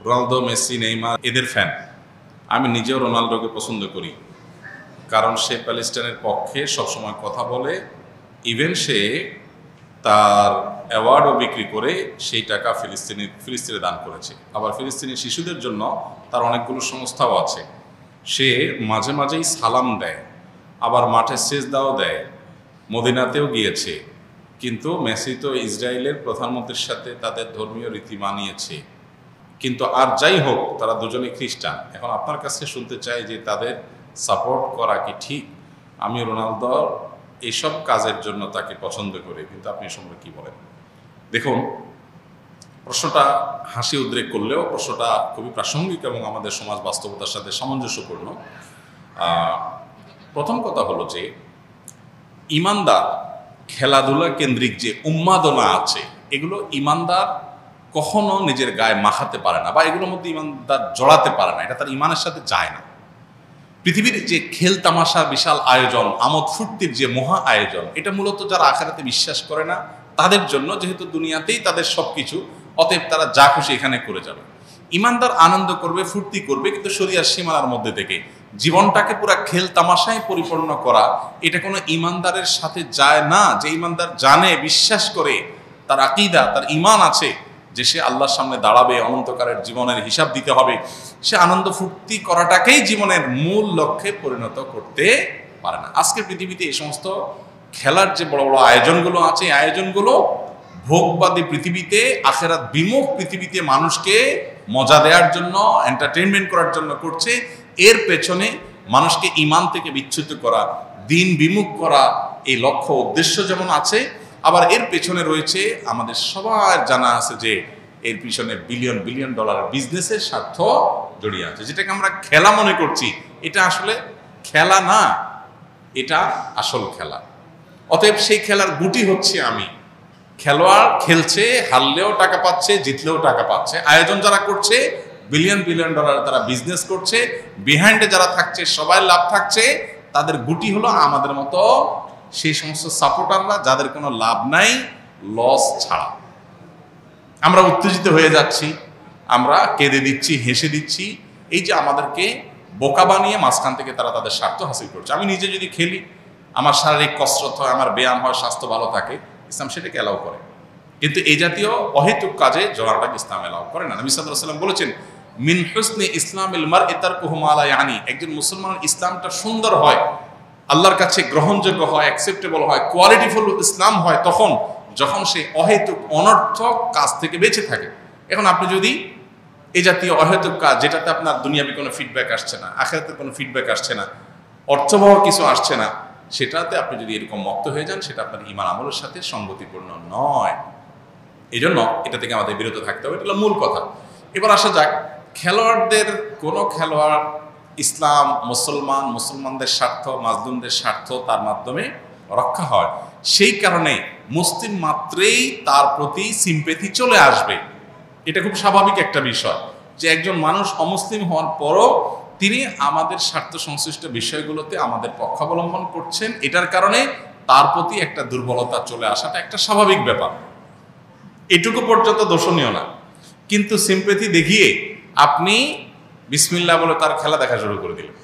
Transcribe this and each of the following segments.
Ronaldo, Messi, Neymar এদের fan. আমি নিজেও রোনালদোকে পছন্দ করি, কারণ সে প্যালেস্টাইনের পক্ষে সবসময় কথা বলে। ইভেন সে তার অ্যাওয়ার্ডও বিক্রি করে সেই টাকা ফিলিস্তিনে দান করেছে। আবার ফিলিস্তিনি শিশুদের জন্য তার অনেকগুলো সংস্থাও আছে। সে মাঝে মাঝেই সালাম দেয়, আবার মাঠে সেজদাও দেয়, মদিনাতেও গিয়েছে। কিন্তু মেসি তো ইসরায়েলের প্রধানমন্ত্রীর সাথে তাদের ধর্মীয় রীতি মানিয়েছে। কিন্তু আর যাই হোক, তারা দুজনে খ্রিস্টান। এখন আপনার কাছে শুনতে চাই যে তাদের সাপোর্ট করা কি ঠিক? আমি রোনালদোর এইসব কাজের জন্য তাকে পছন্দ করি, কিন্তু আপনি এ সম্পর্কে কী বলেন? দেখুন, প্রশ্নটা হাসি উদ্রেক করলেও প্রশ্নটা খুবই প্রাসঙ্গিক এবং আমাদের সমাজ বাস্তবতার সাথে সামঞ্জস্যপূর্ণ। প্রথম কথা হলো যে ইমানদার খেলাধুলা কেন্দ্রিক যে উন্মাদনা আছে, এগুলো ইমানদার কখনো নিজের গায়ে মাখাতে পারে না, বা এগুলোর মধ্যে ইমানদার জড়াতে পারে না। এটা তার ইমানের সাথে যায় না। পৃথিবীর যে খেল তামাশা বিশাল আয়োজন, আমোদ ফুর্তির যে মহা আয়োজন, এটা মূলত যারা আখিরাতে বিশ্বাস করে না তাদের জন্য, যেহেতু দুনিয়াতেই তাদের সব কিছু, অতএব তারা যা খুশি এখানে করে যাবে। ইমানদার আনন্দ করবে, ফুর্তি করবে, কিন্তু শরিয়ার সীমানার মধ্যে থেকে। জীবনটাকে পুরা খেল তামাশায় পরিপূর্ণ করা, এটা কোনো ইমানদারের সাথে যায় না। যে ইমানদার জানে, বিশ্বাস করে, তার আকীদা, তার ঈমান আছে যে সে আল্লাহর সামনে দাঁড়াবে, অনন্তকালের জীবনের হিসাব দিতে হবে, সে আনন্দ ফুর্তি করাটাকেই জীবনের মূল লক্ষ্যে পরিণত করতে পারে না। আজকের পৃথিবীতে এই সমস্ত খেলার যে বড় বড় আয়োজনগুলো আছে, এই আয়োজনগুলো ভোগবাদী পৃথিবীতে, আখিরাত বিমুখ পৃথিবীতে মানুষকে মজা দেওয়ার জন্য, এন্টারটেইনমেন্ট করার জন্য করছে। এর পেছনে মানুষকে ঈমান থেকে বিচ্যুত করা, দিন বিমুখ করা, এই লক্ষ্য উদ্দেশ্য যেমন আছে, আবার এর পেছনে রয়েছে, আমাদের সবার জানা আছে যে এর পিছনে বিলিয়ন বিলিয়ন ডলার বিজনেসের স্বার্থ জড়িয়ে আছে। যেটাকে আমরা খেলা মনে করছি, এটা আসলে খেলা না, এটা আসল খেলা। অতএব সেই খেলার গুটি হচ্ছে আমি। খেলোয়াড় খেলছে, হারলেও টাকা পাচ্ছে, জিতলেও টাকা পাচ্ছে। আয়োজন যারা করছে, বিলিয়ন বিলিয়ন ডলার তারা বিজনেস করছে, বিহাইন্ডে যারা থাকছে সবাই লাভ থাকছে। তাদের গুটি হলো আমাদের মতো সেই সমস্ত সাপোর্টাররা যাদের কোনো লাভ নাই, লস ছাড়া। আমরা উত্তেজিত হয়ে যাচ্ছি, আমরা কেঁদে দিচ্ছি, হেসে দিচ্ছি। এই যে আমাদেরকে বোকা বানিয়ে মাঝখান থেকে তারা তাদের স্বার্থ হাসিল করছে। আমি নিজে যদি খেলি, আমার শারীরিক কসরত হয়, আমার ব্যায়াম হয়, স্বাস্থ্য ভালো থাকে, ইসলাম সেটাকে অ্যালাউ করে। কিন্তু এই জাতীয় অহেতুক কাজে জড়াটাকে ইসলাম অ্যালাউ করে না। নবী সাল্লাল্লাহু আলাইহি ওয়াসাল্লাম বলেছেন, মিন হুসনি ইসলামিল মারই তারকুহু মা লা ইয়ানি। একজন মুসলমানের ইসলামটা সুন্দর হয়, আল্লাহর কাছে গ্রহণযোগ্য হয়, অ্যাকসেপ্টেবল হয়, কোয়ালিটিফুল ইসলাম হয় তখন যখন সে অহেতুক অনর্থক কাজ থেকে বেঁচে থাকে। এখন আপনি যদি এই জাতীয় অহেতুক কাজ, যেটাতে আপনার দুনিয়াবি কোনো ফিডব্যাক আসছে না, আখিরাতের কোনো ফিডব্যাক আসছে না, অর্থবহ কিছু আসছে না, সেটাতে আপনি যদি এরকম মত্ত হয়ে যান, সেটা আপনার ঈমান আমলের সাথে সঙ্গতিপূর্ণ নয়। এই জন্য এটা থেকে আমাদের বিরত থাকতে হবে। এটা হলো মূল কথা। এবার আসা যাক, খেলোয়াড়দের কোনো খেলোয়াড় ইসলাম, মুসলমানদের স্বার্থ, মাজলুমদের স্বার্থ তার মাধ্যমে রক্ষা হয়। সেই কারণে মুসলিম মাত্রেই তার প্রতি সিম্প্যাথি চলে আসবে। এটা খুব স্বাভাবিক একটা বিষয় যে একজন মানুষ অমুসলিম হওয়ার পরও তিনি আমাদের স্বার্থ সংশ্লিষ্ট বিষয়গুলোতে আমাদের পক্ষাবলম্বন করছেন। এটার কারণে তার প্রতি একটা দুর্বলতা চলে আসাটা একটা স্বাভাবিক ব্যাপার, এটুকু পর্যন্ত দোষণীয় না। কিন্তু সিম্প্যাথি দেখিয়ে আপনি বিসমিল্লাহ বলে তার খেলা দেখা শুরু করে দিলেন,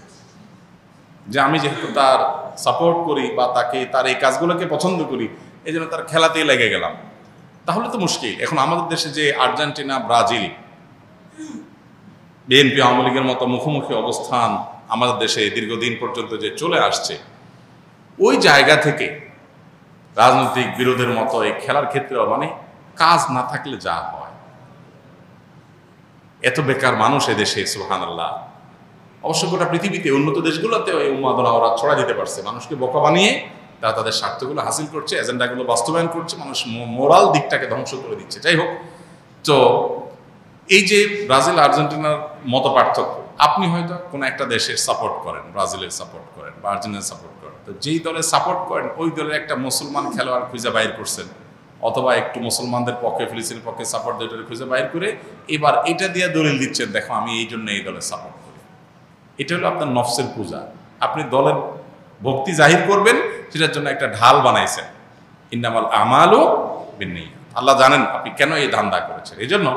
যে আমি যেহেতু তার সাপোর্ট করি বা তাকে, তার এই কাজগুলোকে পছন্দ করি, এই জন্য তার খেলাতেই লেগে গেলাম। তাহলে তো মুশকিল। এখন আমাদের দেশে যে আর্জেন্টিনা, ব্রাজিল, বিএনপি, আওয়ামী লীগের মতো মুখোমুখি অবস্থান আমাদের দেশে দীর্ঘদিন পর্যন্ত যে চলে আসছে, ওই জায়গা থেকে রাজনৈতিক বিরোধের মতো এই খেলার ক্ষেত্রেও মানে কাজ না থাকলে যা হয়, এত বেকার মানুষ এদেশে, সুবহানাল্লাহ। অবশ্য গোটা পৃথিবীতে উন্নত দেশগুলোতেও এই উন্মাদনা ওরা ছড়া দিতে পারছে। মানুষকে বোকা বানিয়ে তারা তাদের স্বার্থগুলো হাসিল করছে, এজেন্ডাগুলো বাস্তবায়ন করছে, মানুষ মোরাল দিকটাকে ধ্বংস করে দিচ্ছে। যাই হোক, তো এই যে ব্রাজিল আর্জেন্টিনার মতো পার্থক্য, আপনি হয়তো কোনো একটা দেশের সাপোর্ট করেন, ব্রাজিলের সাপোর্ট করেন বা আর্জেন্টিনার সাপোর্ট করেন, তো যেই দলে সাপোর্ট করেন ওই দলের একটা মুসলমান খেলোয়াড় খুঁজে বাইর করছেন, অথবা একটু মুসলমানদের পক্ষে, ফিলিস্তিনের পক্ষে সাপোর্ট দিয়ে খুঁজে বাইর করে এবার এটা দিয়ে দলিল দিচ্ছেন, দেখো আমি এই জন্য এই দলে সাপোর্ট করি। এটা হলো আপনার নফসের পূজা। আপনি দলের ভক্তি জাহির করবেন, সেটার জন্য একটা ঢাল বানাইছেন। ইন্নামাল আমালু বিন্নিয়াত। আল্লাহ জানেন আপনি কেন এই ধান্দা করেছেন। এই জন্য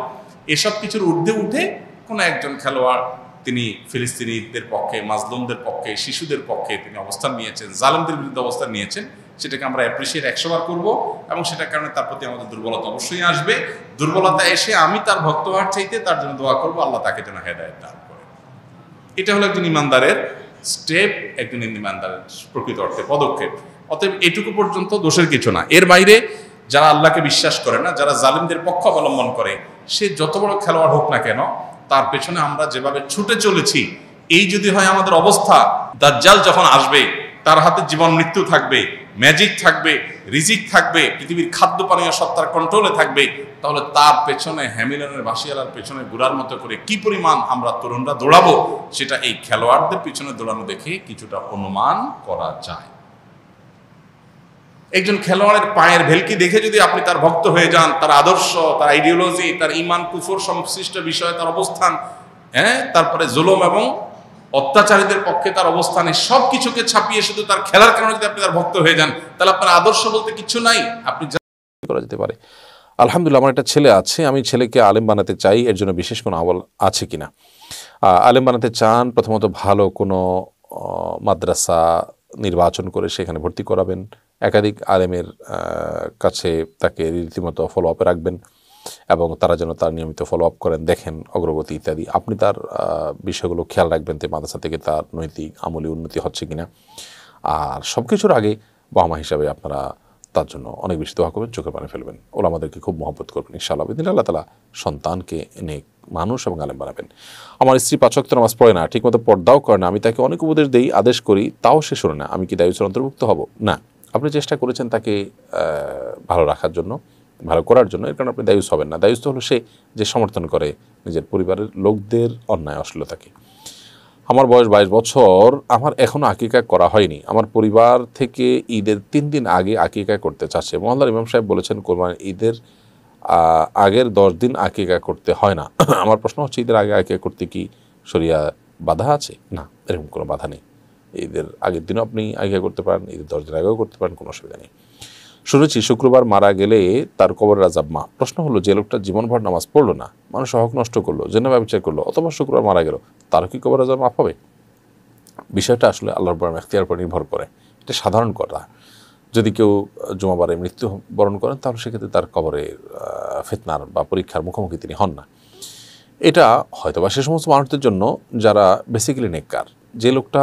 এসব কিছুর ঊর্ধ্বে উঠে কোনো একজন খেলোয়াড় তিনি ফিলিস্তিনিদের পক্ষে, মাজলুমদের পক্ষে, শিশুদের পক্ষে তিনি অবস্থান নিয়েছেন, জালেমদের বিরুদ্ধে অবস্থান নিয়েছেন, সেটাকে আমরা অ্যাপ্রিসিয়েট 100 বার করবো এবং সেটার কারণে তার প্রতি আমাদের দুর্বলতা অবশ্যই আসবে। দুর্বলতা এসে আমি তার ভক্ত হওয়ার চাইতে তার জন্য দোয়া করবো, আল্লাহ তাকে যেন হেদায়েত দান করে। এটা হলো একজন ইমানদারের স্টেপ, একজন ইমানদারের প্রকৃত অর্থে পদক্ষেপ। অতএব এটুকু পর্যন্ত দোষের কিছু না। এর বাইরে যারা আল্লাহকে বিশ্বাস করে না, যারা জালিমদের পক্ষ অবলম্বন করে, সে যত বড় খেলোয়াড় হোক না কেন, তার পেছনে আমরা যেভাবে ছুটে চলেছি, এই যদি হয় আমাদের অবস্থা, দাজ্জাল যখন আসবে তার হাতে জীবন মৃত্যু থাকবে, ম্যাজিক থাকবে, রিজিক থাকবে, পৃথিবীর খাদ্য পানীয় সত্তার কন্ট্রোলে থাকবে, তাহলে তার পেছনে হ্যামিলনের বাঁশিয়ালার পেছনে ঘোরার মতো করে কি পরিমাণ আমরা তরুণরা দৌড়াবো, সেটা এই খেলোয়াড়দের পিছনে দৌড়ানো দেখে কিছুটা অনুমান করা যায়। একজন খেলোয়াড়ের পায়ের ভেলকি দেখে যদি আপনি তার ভক্ত হয়ে যান, তার আদর্শ, তার আইডিওলজি, তার ইমান কুফর সংশ্লিষ্ট বিষয়ে তার অবস্থান, তারপরে জুলুম এবং অত্যাচারীদের পক্ষে তার অবস্থানে সব কিছুকে ছাপিয়ে শুধু তার খেলার কারণে যদি আপনি তার ভক্ত হয়ে যান, তাহলে আপনার আদর্শ বলতে কিছু নাই। আপনি করা যেতে পারে। আলহামদুলিল্লাহ, আমার একটা ছেলে আছে, আমি ছেলেকে আলেম বানাতে চাই, এর জন্য বিশেষ কোনো আমল আছে কিনা? আলেম বানাতে চান, প্রথমত ভালো কোনো মাদ্রাসা নির্বাচন করে সেখানে ভর্তি করাবেন, একাধিক আলেমের কাছে তাকে রীতিমতো ফলো আপে রাখবেন এবং তারা যেন তার নিয়মিত ফলো আপ করেন, দেখেন অগ্রগতি ইত্যাদি। আপনি তার বিষয়গুলো খেয়াল রাখবেন যে মাদ্রাসা থেকে তার নৈতিক আমলি উন্নতি হচ্ছে কিনা। আর সব কিছুর আগে বাবা মা হিসাবে আপনারা তার জন্য অনেক বেশি দোয়া করবেন, চোখের পানি ফেলবেন, ওলামাদেরকে খুব মহব্বত করবেন, ইনশাআল্লাহ বিদিন আল্লাহ তাআলা সন্তানকে নেক মানুষ এবং আলেম বানাবেন। আমার স্ত্রী 5 ওয়াক্ত নামাজ পড়ে না, ঠিকমতো পর্দাও করে না, আমি তাকে অনেক উপদেশ দেই, আদেশ করি, তাও সে শোনে না, আমি কি দায়ুসের অন্তর্ভুক্ত হব? না, আপনি চেষ্টা করেছেন তাকে ভালো রাখার জন্য, ভালো করার জন্য, এর কারণে আপনি দায়ুস হবেন না। দায়ুস তো হলো সে যে সমর্থন করে নিজের পরিবারের লোকদের অন্যায় অশ্লীলতাকে। আমার বয়স 22 বছর, আমার এখনও আকিকা করা হয়নি। আমার পরিবার থেকে ঈদের 3 দিন আগে আকিকা করতে চাচ্ছে। মহল্লার ইমাম সাহেব বলেছেন কোরবানির ঈদের আগের 10 দিন আকিকা করতে হয় না। আমার প্রশ্ন হচ্ছে, ঈদের আগে আকিকা করতে কি শরিয়া বাধা আছে? না, এরকম কোনো বাধা নেই। ঈদের আগের দিনও আপনি আকিকা করতে পারেন, ঈদের 10 দিন আগেও করতে পারেন, কোনো অসুবিধা নেই। শুনেছি শুক্রবার মারা গেলে তার কবরের আযাব মাফ। প্রশ্ন হলো, যে লোকটা জীবনভর নামাজ পড়লো না, মানুষ হক নষ্ট করলো, জেনা ব্যবচার করলো, অথবা শুক্রবার মারা গেল, তারও কি কবরের আযাব মাফ হবে? বিষয়টা আসলে আল্লাহর উপর এখতিয়ার উপর নির্ভর করে। এটা সাধারণ কথা। যদি কেউ জুমাবারে মৃত্যুবরণ করেন, তাহলে সেক্ষেত্রে তার কবরে ফিতনার বা পরীক্ষার মুখোমুখি তিনি হন না। এটা হয়তোবা সে সমস্ত মানুষদের জন্য যারা বেসিক্যালি নেককার। যে লোকটা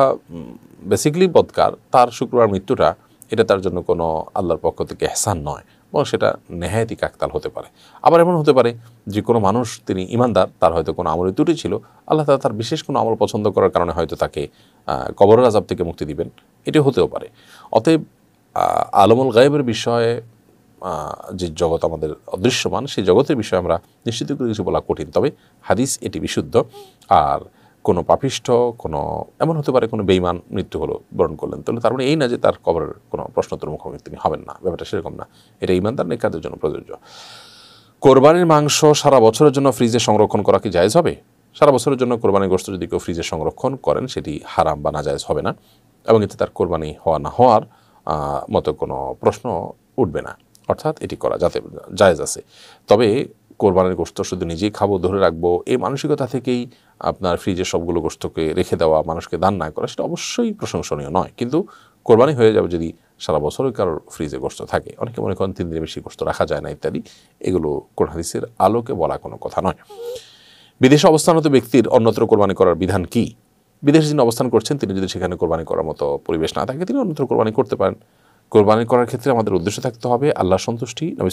বেসিক্যালি বদকার, তার শুক্রবার মৃত্যুটা এটা তার জন্য কোনো আল্লাহর পক্ষ থেকে এহসান নয়, বরং সেটা নেহায়েতি কাকতাল হতে পারে। আবার এমন হতে পারে যে কোনো মানুষ, তিনি ইমানদার, তার হয়তো কোনো আমলে ত্রুটি ছিল, আল্লাহ তাআলা তার বিশেষ কোনো আমল পছন্দ করার কারণে হয়তো তাকে কবরের আযাব থেকে মুক্তি দিবেন, এটি হতেও পারে। অতএব আলমুল গায়েবের বিষয়ে, যে জগৎ আমাদের অদৃশ্যমান, সেই জগতের বিষয়ে আমরা নিশ্চিত করে কিছু বলা কঠিন। তবে হাদিস এটি বিশুদ্ধ। আর কোনো পাপিষ্ঠ, কোনো এমন হতে পারে কোনো বেঈমান মৃত্যু হলো, বরণ করলেন, তাহলে তার মানে এই না যে তার কবরের কোনো প্রশ্নোত্তর মুখোমুখি তিনি হবেন না। ব্যাপারটা সেরকম না, এটা ঈমানদার নেককারদের জন্য প্রযোজ্য। কোরবানির মাংস সারা বছরের জন্য ফ্রিজে সংরক্ষণ করা কি জায়েজ হবে? সারা বছরের জন্য কোরবানির গোশত যদি কেউ ফ্রিজে সংরক্ষণ করেন, সেটি হারাম বা নাজায়েজ হবে না, এবং এতে তার কোরবানি হওয়া না হওয়ার মতো কোনো প্রশ্ন উঠবে না। অর্থাৎ এটি করা জায়েজ আছে। তবে কোরবানির গোশত শুধু নিজেই খাবো, ধরে রাখবো, এই মানসিকতা থেকেই আপনার ফ্রিজে সবগুলো গোশতকে রেখে দেওয়া, মানুষকে দান না করা, সেটা অবশ্যই প্রশংসনীয় নয়। কিন্তু কোরবানি হয়ে যাবে যদি সারা বছরই কারোর ফ্রিজে গোশত থাকে। অনেকে মনে করেন 3 দিনের বেশি গোশত রাখা যায় না ইত্যাদি, এগুলো কোরআন হাদিসের আলোকে বলা কোনো কথা নয়। বিদেশে অবস্থানরত ব্যক্তির অন্যত্র কোরবানি করার বিধান কি? বিদেশে যিনি অবস্থান করছেন, তিনি যদি সেখানে কোরবানি করার মতো পরিবেশ না থাকে, তিনি অন্যত্র কোরবানি করতে পারেন। কোরবানি করার ক্ষেত্রে আমাদের উদ্দেশ্য থাকতে হবে আল্লাহর সন্তুষ্টি, নবী